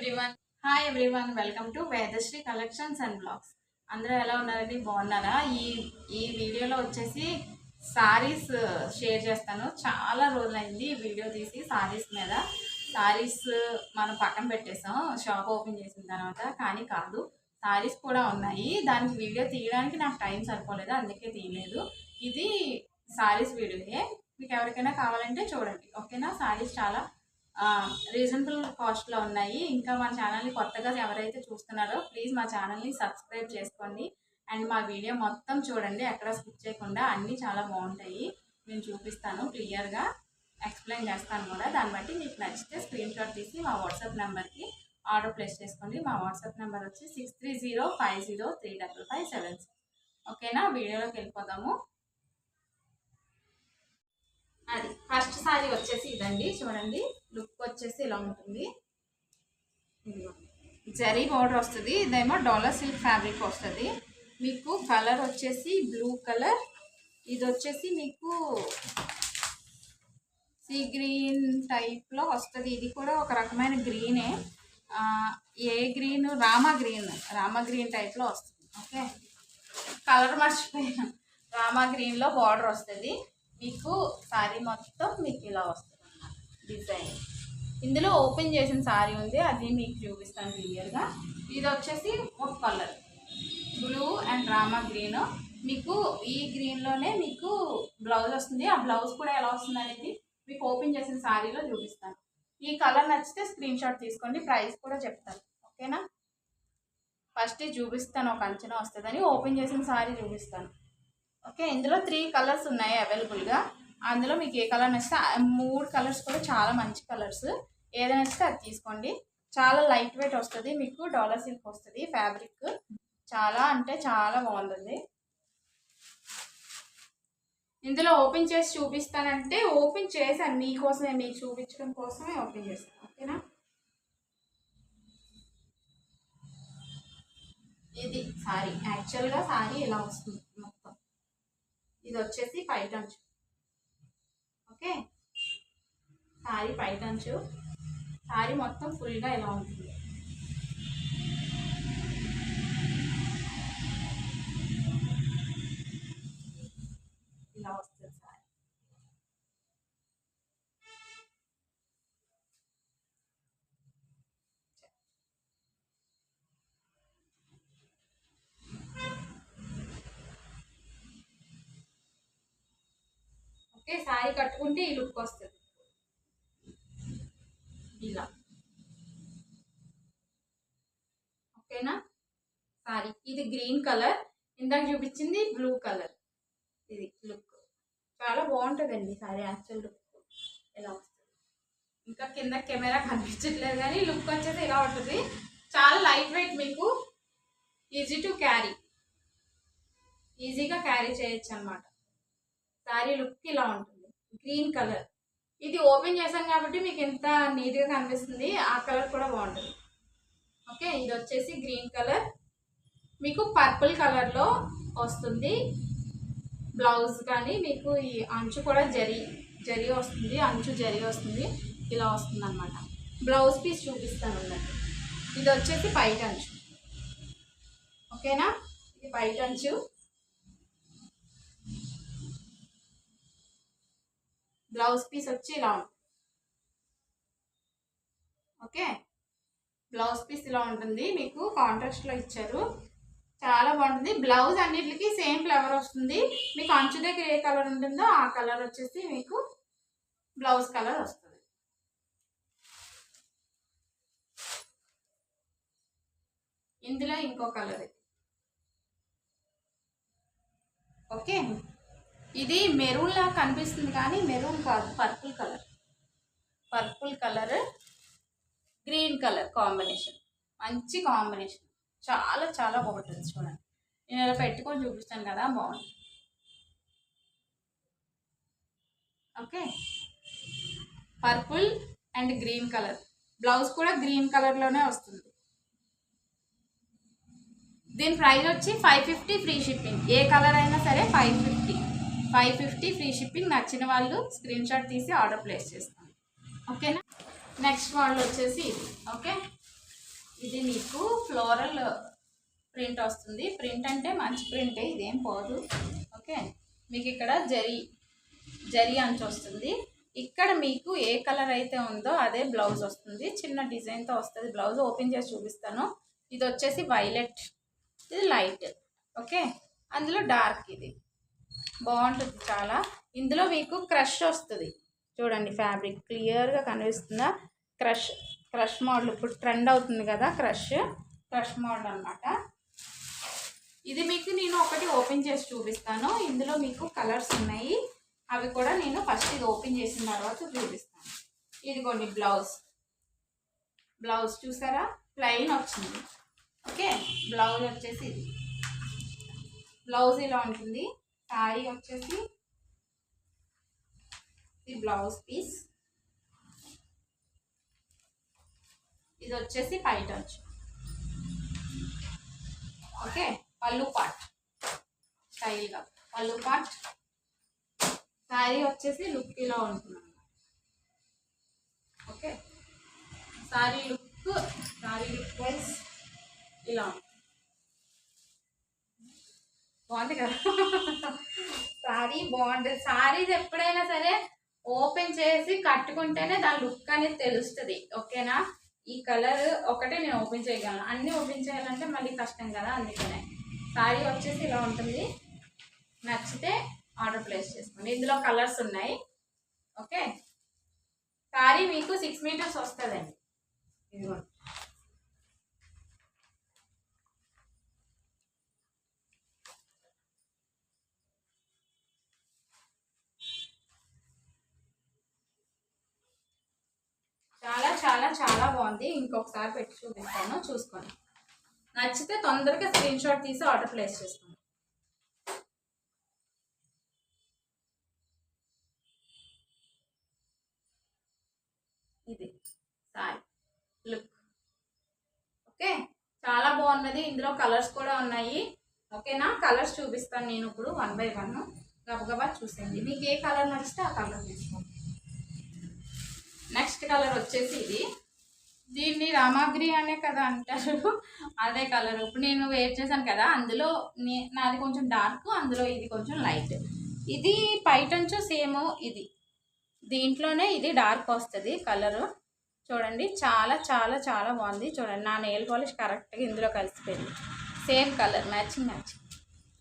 Everyone hi everyone welcome to Vedashree collections and blogs. అందరూ ఎలా ఉన్నారండి? బాగున్నారా? ఈ వీడియోలో వచ్చేసి సారీస్ షేర్ చేస్తాను. చాలా రోజులైంది ఈ వీడియో తీసి సారీస్ మీద. సారీస్ మనం పక్కన పెట్టేసాం షాప్ ఓపెన్ చేసిన తర్వాత, కానీ కాదు, సారీస్ కూడా ఉన్నాయి. దానికి వీడియో తీయడానికి నాకు టైం సరిపోలేదు, అందుకే తీయలేదు. ఇది సారీస్ వీడియోయే. మీకు ఎవరికైనా కావాలంటే చూడండి, ఓకేనా? సారీస్ చాలా రీజనబుల్ కాస్ట్లో ఉన్నాయి. ఇంకా మా ఛానల్ని కొత్తగా ఎవరైతే చూస్తున్నారో ప్లీజ్ మా ఛానల్ని సబ్స్క్రైబ్ చేసుకోండి అండ్ మా వీడియో మొత్తం చూడండి, ఎక్కడ స్కిప్ చేయకుండా. అన్నీ చాలా బాగుంటాయి, నేను చూపిస్తాను, క్లియర్గా ఎక్స్ప్లెయిన్ చేస్తాను కూడా. దాన్ని బట్టి మీకు నచ్చితే స్క్రీన్ షాట్ తీసి మా వాట్సాప్ నెంబర్కి ఆర్డర్ ప్లేస్ చేసుకోండి. మా వాట్సాప్ నెంబర్ వచ్చి 6305035576. ఓకేనా? వీడియోలోకి వెళ్ళిపోదాము. అది ఫస్ట్ సారీ వచ్చేసి ఇదండి, చూడండి. లుక్ వచ్చేసి ఇలా ఉంటుంది. జరీ బోర్డర్ వస్తుంది, ఇదేమో డాలర్ సిల్క్ ఫ్యాబ్రిక్ వస్తుంది. మీకు కలర్ వచ్చేసి బ్లూ కలర్, ఇది వచ్చేసి మీకు సీ గ్రీన్ టైప్లో వస్తుంది. ఇది కూడా ఒక రకమైన గ్రీనే. ఏ గ్రీన్? రామా గ్రీన్ టైప్లో వస్తుంది. ఓకే, కలర్ మర్చిపోయాను. రామా గ్రీన్లో బార్డర్ వస్తుంది. మీకు సారీ మొత్తం మీకు ఇలా వస్తుంది అన్నమాట డిజైన్. ఇందులో ఓపెన్ చేసిన సారీ ఉంది, అది మీకు చూపిస్తాను క్లియర్గా. ఇది వచ్చేసి ఒక colour blue and Rama green. మీకు ఈ గ్రీన్లోనే మీకు బ్లౌజ్ వస్తుంది. ఆ బ్లౌజ్ కూడా ఎలా వస్తుంది అనేది మీకు ఓపెన్ చేసిన సారీలో చూపిస్తాను. ఈ కలర్ నచ్చితే స్క్రీన్ షాట్ తీసుకోండి, ప్రైస్ కూడా చెప్తాను. ఓకేనా? ఫస్ట్ చూపిస్తాను, ఒక అంచనా వస్తుందని ఓపెన్ చేసిన సారీ చూపిస్తాను. ఓకే, ఇందులో 3 కలర్స్ ఉన్నాయి అవైలబుల్గా. అందులో మీకు ఏ కలర్ నచ్చితే 3 కలర్స్ కూడా చాలా మంచి కలర్స్. ఏదైనా నచ్చితే అది తీసుకోండి. చాలా లైట్ వెయిట్ వస్తుంది, మీకు డాలర్ సిల్క్ వస్తుంది ఫ్యాబ్రిక్. చాలా అంటే చాలా బాగుంటుంది. ఇందులో ఓపెన్ చేసి చూపిస్తానంటే ఓపెన్ చేశాను మీకోసమే, మీకు చూపించడం కోసమే ఓపెన్ చేస్తాను. ఓకేనా? ఇది సారీ, యాక్చువల్గా సారీ ఇలా వస్తుంది మొత్తం. ఇది వచ్చేసి పైటంచు. ఓకే, సారీ పైటంచు. సారీ మొత్తం ఫుల్గా ఇలా ఉంటుంది. ఇలా వస్తుంది సారీ. ఓకే, సారీ కట్టుకుంటే ఈ లుక్ వస్తుంది ఇలా. ఓకేనా? సారీ ఇది గ్రీన్ కలర్, ఇందాక చూపించింది బ్లూ కలర్. ఇది లుక్ చాలా బాగుంటుందండి సారీ. యాక్చువల్ లుక్ ఇలా వస్తుంది. ఇంకా కింద కెమెరా కనిపించట్లేదు కానీ లుక్ వచ్చేసి ఇలా ఉంటుంది. చాలా లైట్ వెయిట్, మీకు ఈజీ టు క్యారీ, ఈజీగా క్యారీ చేయొచ్చు అనమాట. సారీ లుక్ ఇలా ఉంటుంది. గ్రీన్ కలర్, ఇది ఓపెన్ చేశాను కాబట్టి మీకు ఎంత నీట్గా కనిపిస్తుంది. ఆ కలర్ కూడా బాగుంటుంది. ఓకే, ఇది వచ్చేసి గ్రీన్ కలర్, మీకు పర్పుల్ కలర్లో వస్తుంది బ్లౌజ్. కానీ మీకు ఈ అంచు కూడా జరీ వస్తుంది, అంచు జరీ వస్తుంది, ఇలా వస్తుంది అనమాట. బ్లౌజ్ పీస్ చూపిస్తాను అన్నట్టు. ఇది వచ్చేసి పైట అంచు. ఓకేనా? ఇది పైట అంచు. బ్లౌజ్ పీస్ వచ్చి ఇలా ఉంటుంది. ఓకే, బ్లౌజ్ పీస్ ఇలా ఉంటుంది. మీకు కాంట్రాస్ట్లో ఇచ్చారు, చాలా బాగుంటుంది. బ్లౌజ్ అన్నిటికీ సేమ్ ఫ్లవర్ వస్తుంది. మీకు అంచు దగ్గర ఏ కలర్ ఉంటుందో ఆ కలర్ వచ్చేసి మీకు బ్లౌజ్ కలర్ వస్తుంది. ఇందులో ఇంకో కలర్. ఓకే, ఇది మెరూన్ లా కనిపిస్తుంది కానీ మెరూన్ కాదు, purple colour green colour combination. మంచి కాంబినేషన్, చాలా చాలా బాగుంటుంది. చూడండి, నేను ఇలా పెట్టుకొని చూపిస్తాను కదా, బాగుంటుంది. Okay, purple and green colour. Blouse కూడా గ్రీన్ కలర్లోనే వస్తుంది. దీని ప్రైస్ వచ్చి 550 ఫ్రీ షిప్పింగ్. ఏ కలర్ అయినా సరే 550 ఫ్రీ షిప్పింగ్. నచ్చిన వాళ్ళు స్క్రీన్ షాట్ తీసి ఆర్డర్ ప్లేస్ చేస్తాను. ఓకేనా? నెక్స్ట్ మోడల్ వచ్చేసి ఇది. ఓకే, ఇది మీకు ఫ్లోరల్ ప్రింట్ వస్తుంది. ప్రింట్ అంటే మంచి ప్రింటే, ఇదేం పోదు. ఓకే, మీకు ఇక్కడ జరీ అంచు వస్తుంది. ఇక్కడ మీకు ఏ కలర్ అయితే ఉందో అదే బ్లౌజ్ వస్తుంది. చిన్న డిజైన్తో వస్తుంది బ్లౌజ్. ఓపెన్ చేసి చూపిస్తాను. ఇది వచ్చేసి వైలెట్, ఇది లైట్. ఓకే, అందులో డార్క్. ఇది బాగుంటుంది చాలా. ఇందులో మీకు క్రష్ వస్తుంది చూడండి. ఫ్యాబ్రిక్ క్లియర్గా కనిపిస్తుందా? క్రష్ మోడల్ ఇప్పుడు ట్రెండ్ అవుతుంది కదా, క్రష్ మోడల్ అన్నమాట. ఇది మీకు నేను ఒకటి ఓపెన్ చేసి చూపిస్తాను. ఇందులో మీకు కలర్స్ ఉన్నాయి, అవి కూడా నేను ఫస్ట్ ఇది ఓపెన్ చేసిన తర్వాత చూపిస్తాను. ఇదిగోండి బ్లౌజ్ చూసారా, ప్లెయిన్ వచ్చింది. ఓకే, బ్లౌజ్ వచ్చేసి ఇది బ్లౌజ్ ఇలా ఉంటుంది. శారీ వచ్చేసి ఇది బ్లౌజ్ పీస్. ఇది వచ్చేసి పైటంచు. ఓకే, పళ్ళు పార్ట్ స్టైల్గా పళ్ళు పార్ట్. శారీ వచ్చేసి లుక్ ఇలా ఉంటుంది. ఓకే, శారీ లుక్ వైజ్ ఇలా ఉంటుంది. బాగుంది కదా శారీ బాగుంటుంది. శారీస్ ఎప్పుడైనా సరే ఓపెన్ చేసి కట్టుకుంటేనే దాని లుక్ అనేది తెలుస్తుంది. ఓకేనా, ఈ కలర్ ఒకటే నేను ఓపెన్ చేయగలను, అన్నీ ఓపెన్ చేయాలంటే మళ్ళీ కష్టం కదా. అందుకనే శారీ వచ్చేసి ఇలా ఉంటుంది. నచ్చితే ఆర్డర్ ప్లేస్ చేసుకోండి. ఇందులో కలర్స్ ఉన్నాయి. ఓకే, శారీ మీకు 6 మీటర్స్ వస్తుందండి. ఇదిగోండి, చాలా చాలా చాలా బాగుంది. ఇంకొకసారి పెట్టి చూపిస్తాను, చూసుకోండి. నచ్చితే తొందరగా స్క్రీన్ షాట్ తీసి ఆర్డర్ ప్లేస్ చేసుకోండి. ఇది సారీ లుక్. ఓకే, చాలా బాగున్నది. ఇందులో కలర్స్ కూడా ఉన్నాయి. ఓకేనా, కలర్స్ చూపిస్తాను నేను ఇప్పుడు 1 by 1. గబగబా చూసేయండి. మీకు ఏ కలర్ నచ్చితే ఆ కలర్ తీసుకోండి. నెక్స్ట్ కలర్ వచ్చేసి ఇది. దీన్ని రామాగ్రి అనే కదా అంటారు, అదే కలర్. ఇప్పుడు నేను వేర్ చేశాను కదా, అందులో నాది కొంచెం డార్క్, అందులో ఇది కొంచెం లైట్. ఇది పైటంచు సేమ్ ఇది, దీంట్లోనే ఇది డార్క్ వస్తుంది కలరు. చూడండి, చాలా చాలా చాలా బాగుంది. చూడండి, నా నెయిల్ పాలిష్ కరెక్ట్గా ఇందులో కలిసిపోయింది. Same colour, matching.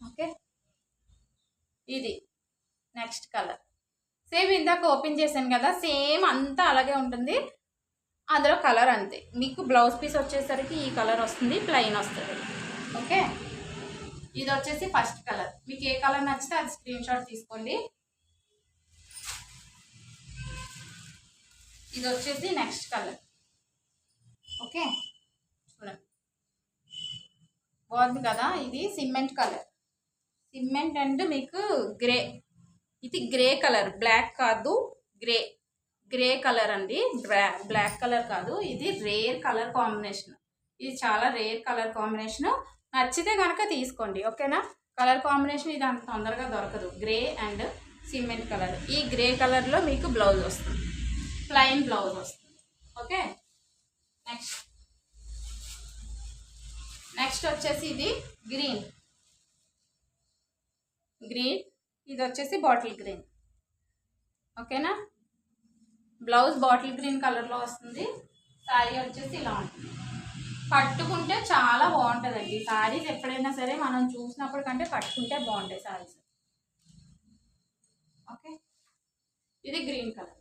ఓకే, ఇది నెక్స్ట్ కలర్. సేమ్ ఇందాక ఓపెన్ చేశాను కదా, సేమ్ అంతా అలాగే ఉంటుంది. అందులో కలర్ అంతే. మీకు బ్లౌజ్ పీస్ వచ్చేసరికి ఈ కలర్ వస్తుంది, ప్లెయిన్ వస్తుంది. ఓకే, ఇది వచ్చేసి ఫస్ట్ కలర్. మీకు ఏ కలర్ నచ్చితే అది స్క్రీన్ షాట్ తీసుకోండి. ఇది వచ్చేసి నెక్స్ట్ కలర్. ఓకే, చూడండి, బాగుంది కదా. ఇది సిమెంట్ కలర్, సిమెంట్ అండ్ మీకు గ్రే. ఇది గ్రే కలర్, బ్లాక్ కాదు, గ్రే కలర్ అండి. బ్లాక్ కలర్ కాదు, ఇది రేర్ కలర్ కాంబినేషన్. ఇది చాలా రేర్ కలర్ కాంబినేషన్. నచ్చితే కనుక తీసుకోండి. ఓకేనా, కలర్ కాంబినేషన్ ఇది అంత తొందరగా దొరకదు. Grey and cement colour. ఈ గ్రే కలర్లో మీకు బ్లౌజ్ వస్తుంది, ప్లెయిన్ బ్లౌజ్ వస్తుంది. ఓకే, నెక్స్ట్ వచ్చేసి ఇది గ్రీన్. ఇది వచ్చేసి బాటిల్ గ్రీన్. ఓకేనా, బ్లౌజ్ బాటిల్ గ్రీన్ కలర్లో వస్తుంది. శారీ వచ్చేసి ఇలా ఉంటుంది. కట్టుకుంటే చాలా బాగుంటుందండి. శారీస్ ఎప్పుడైనా సరే మనం చూసినప్పుడు కంటే కట్టుకుంటే బాగుంటాయి శారీస్. ఓకే, ఇది గ్రీన్ కలర్.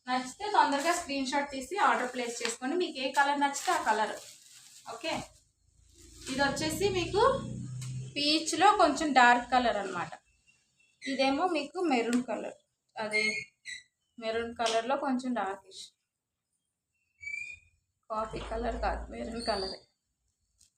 నచ్చితే తొందరగా స్క్రీన్ షాట్ తీసి ఆర్డర్ ప్లేస్ చేసుకోండి. మీకు ఏ కలర్ నచ్చితే ఆ కలర్. ఓకే, ఇది వచ్చేసి మీకు పీచ్లో కొంచెం డార్క్ కలర్ అనమాట. ఇదేమో మీకు మెరూన్ కలర్, అదే మెరూన్ కలర్లో కొంచెం డార్కిష్. కాఫీ కలర్ కాదు, మెరూన్ కలరే.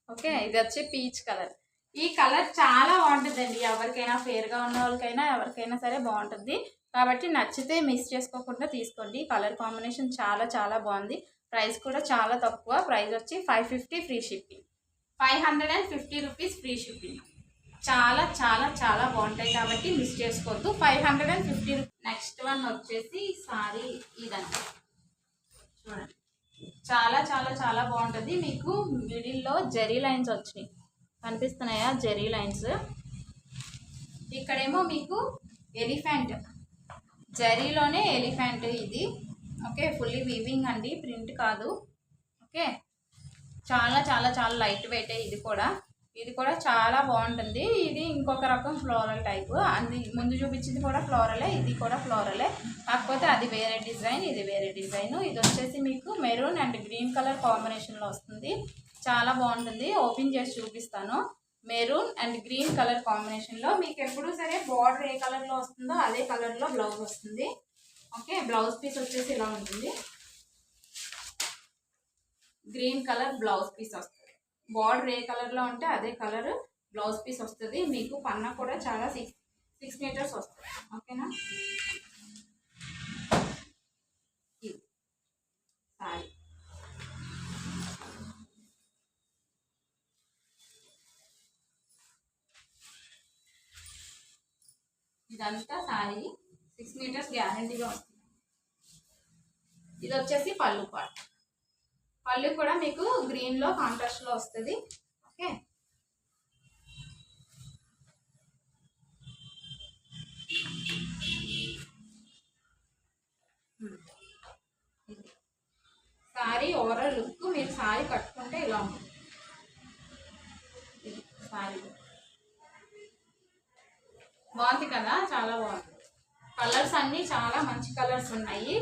ఓకే, ఇది వచ్చి పీచ్ కలర్. ఈ కలర్ చాలా బాగుంటుందండి. ఎవరికైనా ఫేర్గా ఉన్న వాళ్ళకైనా ఎవరికైనా సరే బాగుంటుంది. కాబట్టి నచ్చితే మిస్ చేసుకోకుండా తీసుకోండి. కలర్ కాంబినేషన్ చాలా చాలా బాగుంది. ప్రైస్ కూడా చాలా తక్కువ. ప్రైస్ వచ్చి 550 free shipping. 550 rupees free shipping. చాలా చాలా చాలా బాగుంటాయి కాబట్టి మిస్ చేసుకోవద్దు. 550 రూపీస్. నెక్స్ట్ వన్ వచ్చేసి సారీ. ఇదండి చాలా చాలా చాలా బాగుంటుంది. మీకు మిడిల్లో జెరీ లైన్స్ వచ్చినాయి, కనిపిస్తున్నాయా జెరీ లైన్స్. ఇక్కడేమో మీకు ఎలిఫెంట్, జరీలోనే ఎలిఫెంట్ ఇది. ఓకే, ఫుల్లీ వీవింగ్ అండి, ప్రింట్ కాదు. ఓకే, చాలా చాలా చాలా లైట్ వెయిట్. ఇది కూడా చాలా బాగుంటుంది. ఇది ఇంకొక రకం ఫ్లోరల్ టైపు. ముందు చూపించింది కూడా ఫ్లోరలే, ఇది కూడా ఫ్లోరలే, కాకపోతే అది వేరే డిజైన్, ఇది వేరే డిజైన్. ఇది వచ్చేసి మీకు మెరూన్ అండ్ గ్రీన్ కలర్ కాంబినేషన్లో వస్తుంది. చాలా బాగుంటుంది. ఓపెన్ చేసి చూపిస్తాను. మెరూన్ అండ్ గ్రీన్ కలర్ కాంబినేషన్లో మీకు ఎప్పుడూ సరే బార్డర్ ఏ కలర్లో వస్తుందో అదే కలర్లో బ్లౌజ్ వస్తుంది. ఓకే, బ్లౌజ్ పీస్ వచ్చేసి ఇలా ఉంటుంది. గ్రీన్ కలర్ బ్లౌజ్ పీస్ వస్తుంది. బార్డర్ ఏ కలర్లో ఉంటే అదే కలర్ బ్లౌజ్ పీస్ వస్తుంది. మీకు పన్నా కూడా చాలా 6 మీటర్స్ వస్తుంది. ఓకేనా, సారీ ఇదంతా సారీ 6 మీటర్స్ గ్యారంటీగా వస్తుంది. ఇది వచ్చేసి పళ్ళు పార్ట్. పళ్ళు కూడా మీకు గ్రీన్లో కాంట్రాస్ట్లో వస్తుంది. ఓకే, సారీ ఓవరాల్ లుక్ మీరు సారీ కట్టుకుంటే ఇలా ఉంటుంది. ఇది సారీ బాగుంది కదా, చాలా బాగుంది. కలర్స్ అన్నీ చాలా మంచి కలర్స్ ఉన్నాయి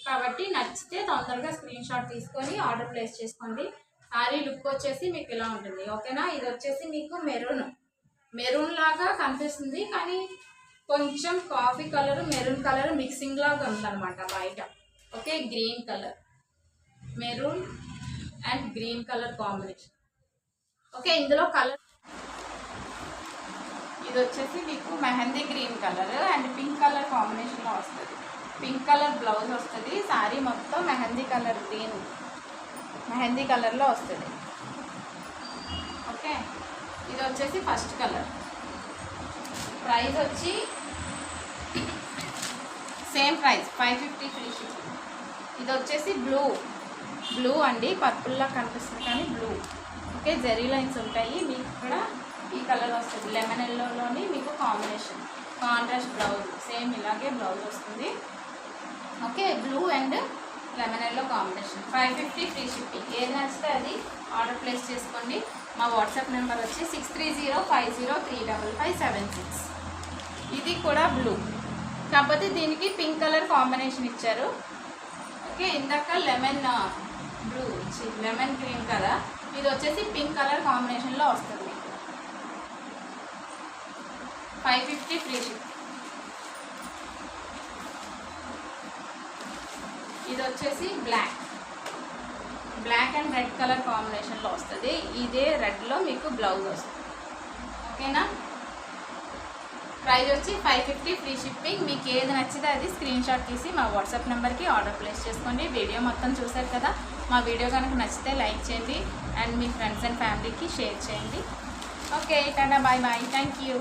కాబట్టి నచ్చితే తొందరగా స్క్రీన్ షాట్ తీసుకొని ఆర్డర్ ప్లేస్ చేసుకోండి. సారీ లుక్ వచ్చేసి మీకు ఇలా ఉంటుంది. ఓకేనా, ఇది వచ్చేసి మీకు మెరూన్ లాగా కనిపిస్తుంది, కానీ కొంచెం coffee colour maroon colour mixing లాగా ఉందన్నమాట బయట. Okay, green colour, maroon and green colour combination. Okay, ఇందులో కలర్ ఇది వచ్చేసి మీకు mehndi green colour and pink colour కాంబినేషన్లో వస్తుంది. పింక్ కలర్ బ్లౌజ్ వస్తుంది. శారీ మొత్తం మెహందీ కలర్ గ్రీన్ మెహందీ కలర్లో వస్తుంది. ఓకే, ఇది వచ్చేసి ఫస్ట్ కలర్. ప్రైస్ వచ్చి సేమ్ ప్రైస్ 550 ఫ్రీ షిప్పింగ్. ఇది వచ్చేసి బ్లూ అండి, పర్పుల్లా కనిపిస్తుంది కానీ బ్లూ. ఓకే, జెరీ లైన్స్ ఉంటాయి. మీకు ఇక్కడ ఈ కలర్ వస్తుంది. లెమన్ ఎల్లోలోని మీకు కాంబినేషన్ కాంట్రాస్ట్ బ్లౌజ్, సేమ్ ఇలాగే బ్లౌజ్ వస్తుంది. Okay, blue and lemon yellow combination. 550 free shipping. ఏది నచ్చితే అది ఆర్డర్ ప్లేస్ చేసుకోండి. మా వాట్సాప్ నెంబర్ వచ్చి 6305035576. ఇది కూడా బ్లూ, కాకపోతే దీనికి పింక్ కలర్ కాంబినేషన్ ఇచ్చారు. ఓకే, ఇందాక లెమన్ బ్లూ లెమన్ గ్రీన్ కదా, ఇది వచ్చేసి పింక్ కలర్ కాంబినేషన్లో వస్తుంది. 550 ఫ్రీ షిప్పింగ్. ఇది వచ్చేసి బ్లాక్ అండ్ రెడ్ కలర్ కాంబినేషన్లో వస్తుంది. ఇదే రెడ్లో మీకు బ్లౌజ్ వస్తుంది. ఓకేనా, ప్రైస్ వచ్చి 550 ఫ్రీ షిప్పింగ్. మీకు ఏది నచ్చితే అది స్క్రీన్ షాట్ తీసి మా వాట్సాప్ నెంబర్కి ఆర్డర్ ప్లేస్ చేసుకోండి. వీడియో మొత్తం చూసారు కదా, మా వీడియో కనుక నచ్చితే లైక్ చేయండి అండ్ మీ ఫ్రెండ్స్ అండ్ ఫ్యామిలీకి షేర్ చేయండి. Okay, tata, bye bye, thank you.